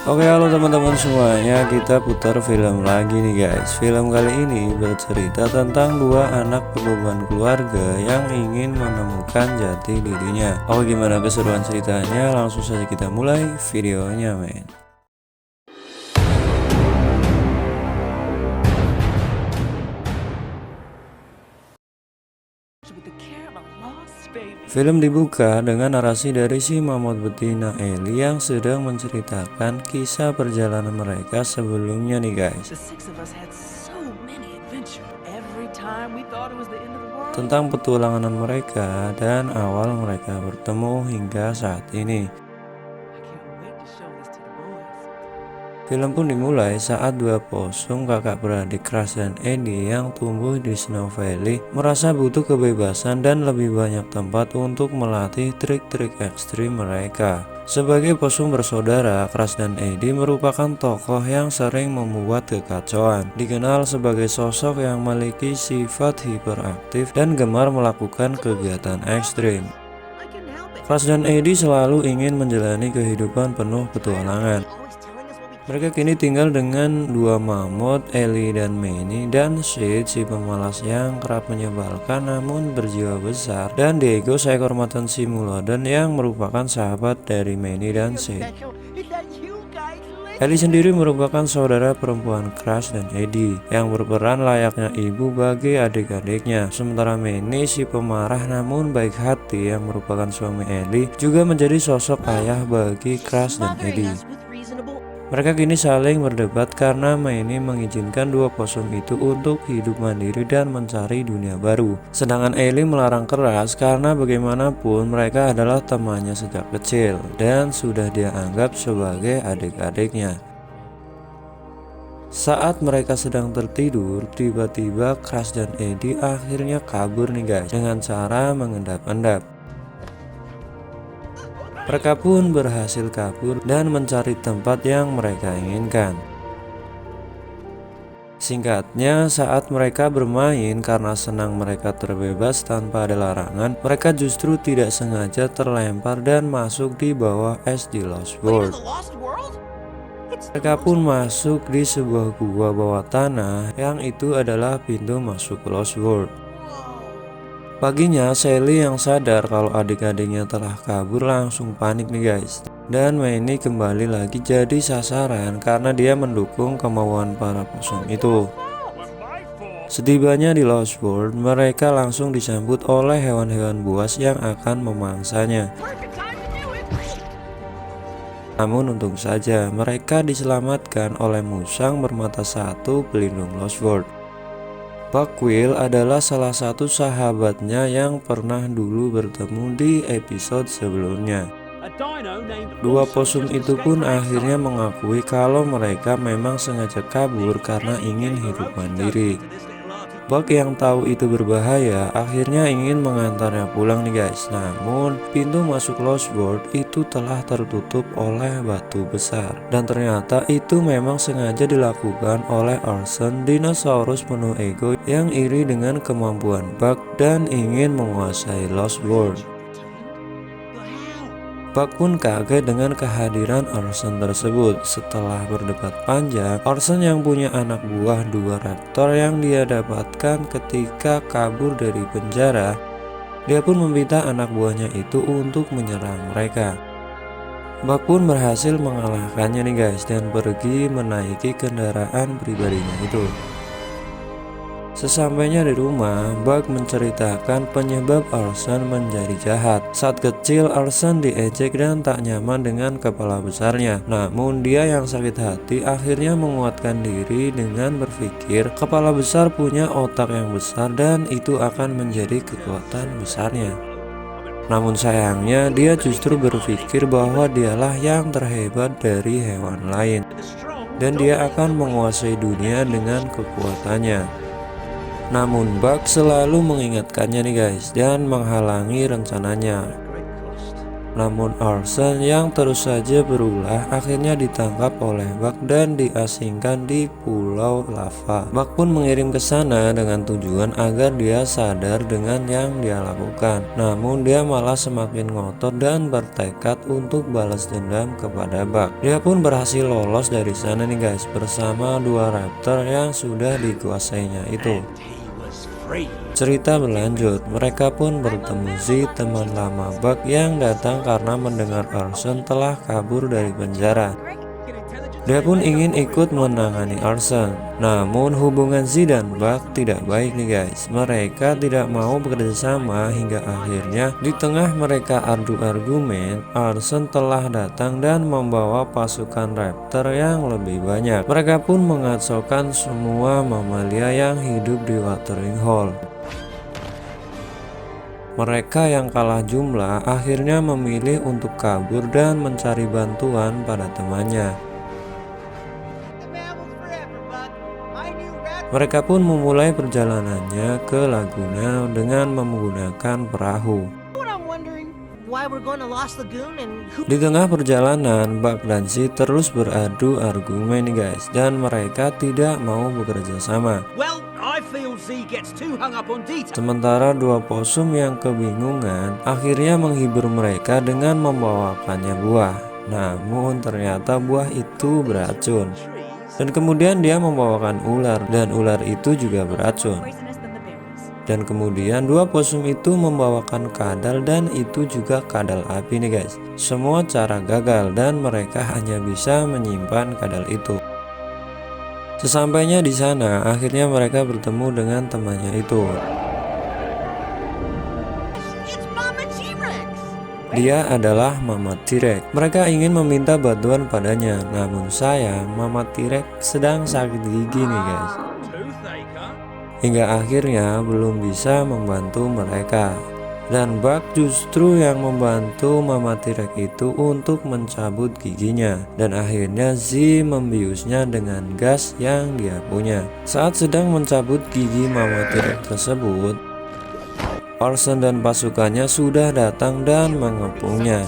Oke, halo teman-teman semuanya, kita putar film lagi nih guys. Film kali ini bercerita tentang dua anak beban keluarga yang ingin menemukan jati dirinya. Oke, gimana keseruan ceritanya? Langsung saja kita mulai videonya, men. Film dibuka dengan narasi dari si mamut betina Ellie yang sedang menceritakan kisah perjalanan mereka sebelumnya nih guys. Tentang petualangan mereka dan awal mereka bertemu hingga saat ini. Film pun dimulai saat dua posung kakak beradik Crash dan Eddie yang tumbuh di Snow Valley merasa butuh kebebasan dan lebih banyak tempat untuk melatih trik-trik ekstrim mereka. Sebagai posung bersaudara, Crash dan Eddie merupakan tokoh yang sering membuat kekacauan. Dikenal sebagai sosok yang memiliki sifat hiperaktif dan gemar melakukan kegiatan ekstrim. Crash dan Eddie selalu ingin menjalani kehidupan penuh petualangan. Mereka kini tinggal dengan dua mamut, Ellie dan Manny, dan Sid, si pemalas yang kerap menyebalkan namun berjiwa besar, dan Diego, seekor macan Simulodon yang merupakan sahabat dari Manny dan Sid. Ellie sendiri merupakan saudara perempuan Crash dan Eddie yang berperan layaknya ibu bagi adik-adiknya. Sementara Manny, si pemarah namun baik hati yang merupakan suami Ellie, juga menjadi sosok ayah bagi Crash dan Eddie. Mereka kini saling berdebat karena Manny mengizinkan dua posung itu untuk hidup mandiri dan mencari dunia baru. Sedangkan Ellie melarang keras karena bagaimanapun mereka adalah temannya sejak kecil dan sudah dia anggap sebagai adik-adiknya. Saat mereka sedang tertidur, tiba-tiba Crash dan Eddie akhirnya kabur nih guys dengan cara mengendap-endap. Mereka pun berhasil kabur dan mencari tempat yang mereka inginkan. Singkatnya, saat mereka bermain karena senang mereka terbebas tanpa ada larangan, mereka justru tidak sengaja terlempar dan masuk di bawah es di Lost World. Mereka pun masuk di sebuah gua bawah tanah yang itu adalah pintu masuk Lost World. Paginya, Sally yang sadar kalau adik-adiknya telah kabur langsung panik nih guys. Dan Manny kembali lagi jadi sasaran karena dia mendukung kemauan para posong itu. Setibanya di Lost World, mereka langsung disambut oleh hewan-hewan buas yang akan memangsanya. Namun untung saja mereka diselamatkan oleh musang bermata satu pelindung Lost World. Buckquill adalah salah satu sahabatnya yang pernah dulu bertemu di episode sebelumnya. Dua posum itu pun akhirnya mengakui kalau mereka memang sengaja kabur karena ingin hidup mandiri. Buck yang tahu itu berbahaya akhirnya ingin mengantarnya pulang nih guys. Namun pintu masuk Lost World itu telah tertutup oleh batu besar. Dan ternyata itu memang sengaja dilakukan oleh Orson, dinosaurus penuh ego yang iri dengan kemampuan Buck dan ingin menguasai Lost World. Buck pun kaget dengan kehadiran Orson tersebut. Setelah berdebat panjang, Orson yang punya anak buah dua raptor yang dia dapatkan ketika kabur dari penjara, dia pun meminta anak buahnya itu untuk menyerang mereka. Buck pun berhasil mengalahkannya nih guys dan pergi menaiki kendaraan pribadinya itu. Sesampainya di rumah, Buck menceritakan penyebab Orson menjadi jahat. Saat kecil, Orson diejek dan tak nyaman dengan kepala besarnya. Namun dia yang sakit hati akhirnya menguatkan diri dengan berpikir kepala besar punya otak yang besar dan itu akan menjadi kekuatan besarnya. Namun sayangnya dia justru berpikir bahwa dialah yang terhebat dari hewan lain dan dia akan menguasai dunia dengan kekuatannya. Namun Buck selalu mengingatkannya nih guys dan menghalangi rencananya. Namun Orson yang terus saja berulah akhirnya ditangkap oleh Buck dan diasingkan di pulau lava. Buck pun mengirim ke sana dengan tujuan agar dia sadar dengan yang dia lakukan. Namun dia malah semakin ngotot dan bertekad untuk balas dendam kepada Buck. Dia pun berhasil lolos dari sana nih guys, bersama dua raptor yang sudah dikuasainya itu. Cerita berlanjut, mereka pun bertemu Z, teman lama Buck yang datang karena mendengar Orson telah kabur dari penjara. Dia pun ingin ikut menangani Orson. Namun hubungan Z dan Buck tidak baik nih guys. Mereka tidak mau bekerja sama hingga akhirnya di tengah mereka adu argumen, Orson telah datang dan membawa pasukan raptor yang lebih banyak. Mereka pun mengacaukan semua mamalia yang hidup di Watering Hole. Mereka yang kalah jumlah akhirnya memilih untuk kabur dan mencari bantuan pada temannya. Mereka pun memulai perjalanannya ke Laguna dengan menggunakan perahu. Di tengah perjalanan, Buck dan Z terus beradu argumen nih guys, dan mereka tidak mau bekerja sama. Sementara dua possum yang kebingungan akhirnya menghibur mereka dengan membawakannya buah. Namun ternyata buah itu beracun. Dan kemudian dia membawakan ular, dan ular itu juga beracun. Dan kemudian dua possum itu membawakan kadal, dan itu juga kadal api nih guys. Semua cara gagal dan mereka hanya bisa menyimpan kadal itu. Sesampainya di sana, akhirnya mereka bertemu dengan temannya itu. Dia adalah Mama T-Rex. Mereka ingin meminta bantuan padanya, namun sayang Mama T-Rex sedang sakit gigi nih guys. Hingga akhirnya belum bisa membantu mereka. Dan Buck justru yang membantu Mama T-Rex itu untuk mencabut giginya. Dan akhirnya Z membiusnya dengan gas yang dia punya. Saat sedang mencabut gigi Mama T-Rex tersebut, Orson dan pasukannya sudah datang dan mengepungnya.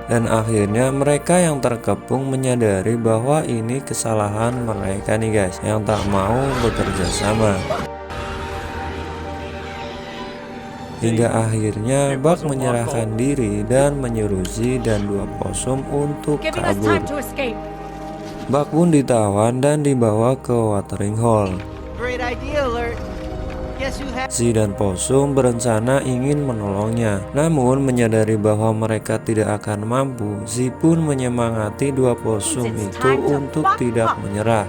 Dan akhirnya mereka yang terkepung menyadari bahwa ini kesalahan mereka nih guys, yang tak mau bekerja sama. Hingga akhirnya Buck menyerahkan diri dan menyuruh Z dan dua possum untuk kabur. Buck pun ditawan dan dibawa ke Watering Hole. Z dan possum berencana ingin menolongnya, namun menyadari bahwa mereka tidak akan mampu, Z pun menyemangati dua possum itu untuk tidak menyerah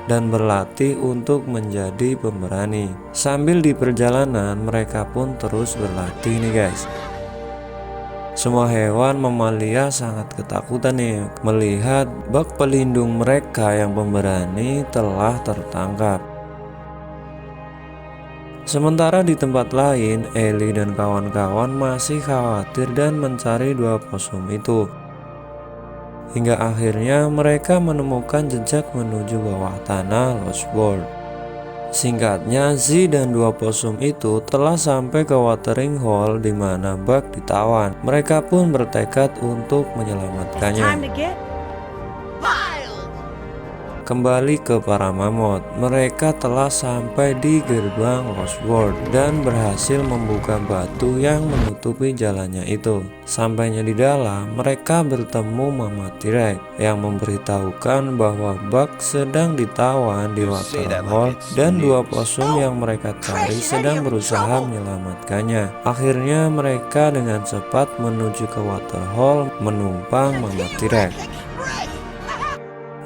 dan berlatih untuk menjadi pemberani. Sambil di perjalanan mereka pun terus berlatih nih guys. Semua hewan mamalia sangat ketakutan nih melihat Buck pelindung mereka yang pemberani telah tertangkap. Sementara di tempat lain, Ellie dan kawan-kawan masih khawatir dan mencari dua possum itu. Hingga akhirnya mereka menemukan jejak menuju bawah tanah Lost World. Singkatnya, Z dan dua possum itu telah sampai ke Watering Hole di mana Buck ditawan. Mereka pun bertekad untuk menyelamatkannya. Kembali ke para mamut, mereka telah sampai di gerbang Lost World dan berhasil membuka batu yang menutupi jalannya itu. Sampainya di dalam, mereka bertemu Mama T-Rex yang memberitahukan bahwa Buck sedang ditawan di Watering Hole dan dua possum yang mereka cari sedang berusaha menyelamatkannya. Akhirnya mereka dengan cepat menuju ke Watering Hole menumpang Mama T-Rex.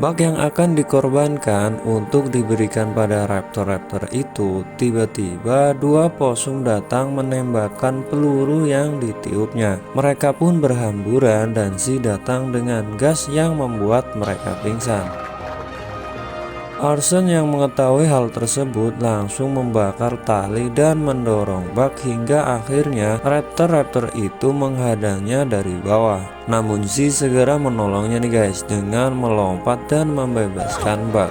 Buck yang akan dikorbankan untuk diberikan pada raptor-raptor itu, tiba-tiba dua possum datang menembakkan peluru yang ditiupnya. Mereka pun berhamburan dan Z datang dengan gas yang membuat mereka pingsan. Orson yang mengetahui hal tersebut langsung membakar tali dan mendorong Buck hingga akhirnya raptor-raptor itu menghadangnya dari bawah. Namun Z segera menolongnya nih guys dengan melompat dan membebaskan Buck.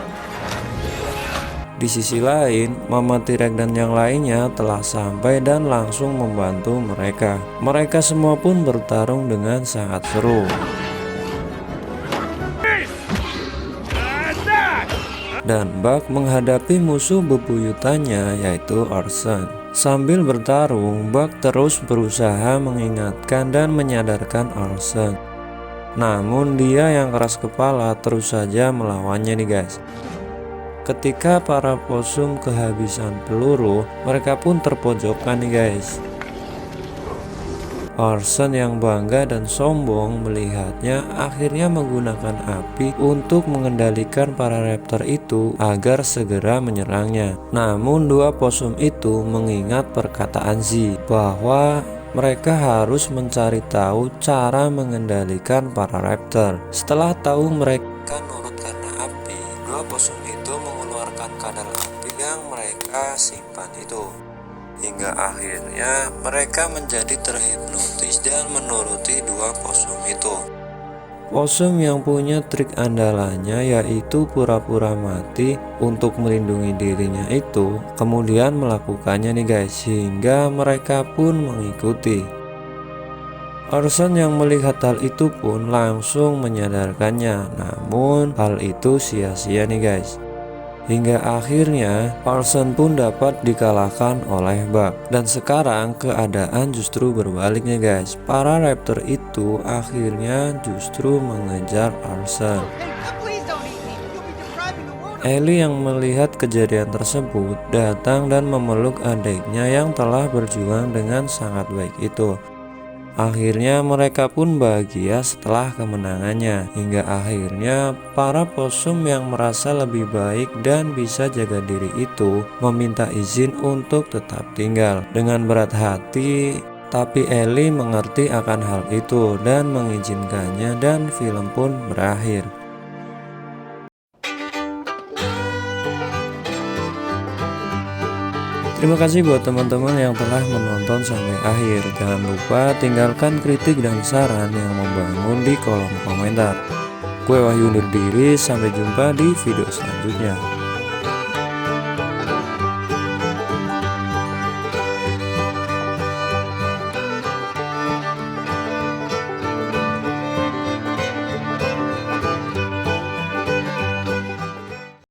Di sisi lain, Mama T-Rex dan yang lainnya telah sampai dan langsung membantu mereka. Mereka semua pun bertarung dengan sangat seru. Dan Buck menghadapi musuh bebuyutannya yaitu Orson. Sambil bertarung, Buck terus berusaha mengingatkan dan menyadarkan Orson. Namun dia yang keras kepala terus saja melawannya nih guys. Ketika para possum kehabisan peluru, mereka pun terpojokkan nih guys. Orson yang bangga dan sombong melihatnya akhirnya menggunakan api untuk mengendalikan para raptor itu agar segera menyerangnya. Namun dua possum itu mengingat perkataan Z bahwa mereka harus mencari tahu cara mengendalikan para raptor. Setelah tahu mereka nurut karena api, dua possum itu mengeluarkan kadar api yang mereka simpan itu. Hingga akhirnya mereka menjadi terhipnotis dan menuruti dua possum itu. Possum yang punya trik andalannya yaitu pura-pura mati untuk melindungi dirinya itu kemudian melakukannya nih guys, hingga mereka pun mengikuti. Orson yang melihat hal itu pun langsung menyadarkannya, namun hal itu sia-sia nih guys. Hingga akhirnya Orson pun dapat dikalahkan oleh Buck. Dan sekarang keadaan justru berbaliknya guys. Para raptor itu akhirnya justru mengejar Orson. Ellie yang melihat kejadian tersebut datang dan memeluk adiknya yang telah berjuang dengan sangat baik itu. Akhirnya mereka pun bahagia setelah kemenangannya. Hingga akhirnya para possum yang merasa lebih baik dan bisa jaga diri itu meminta izin untuk tetap tinggal. Dengan berat hati, tapi Ellie mengerti akan hal itu dan mengizinkannya, dan film pun berakhir. Terima kasih buat teman-teman yang telah menonton sampai akhir. Jangan lupa tinggalkan kritik dan saran yang membangun di kolom komentar. Gue Wahyu undur diri, sampai jumpa di video selanjutnya.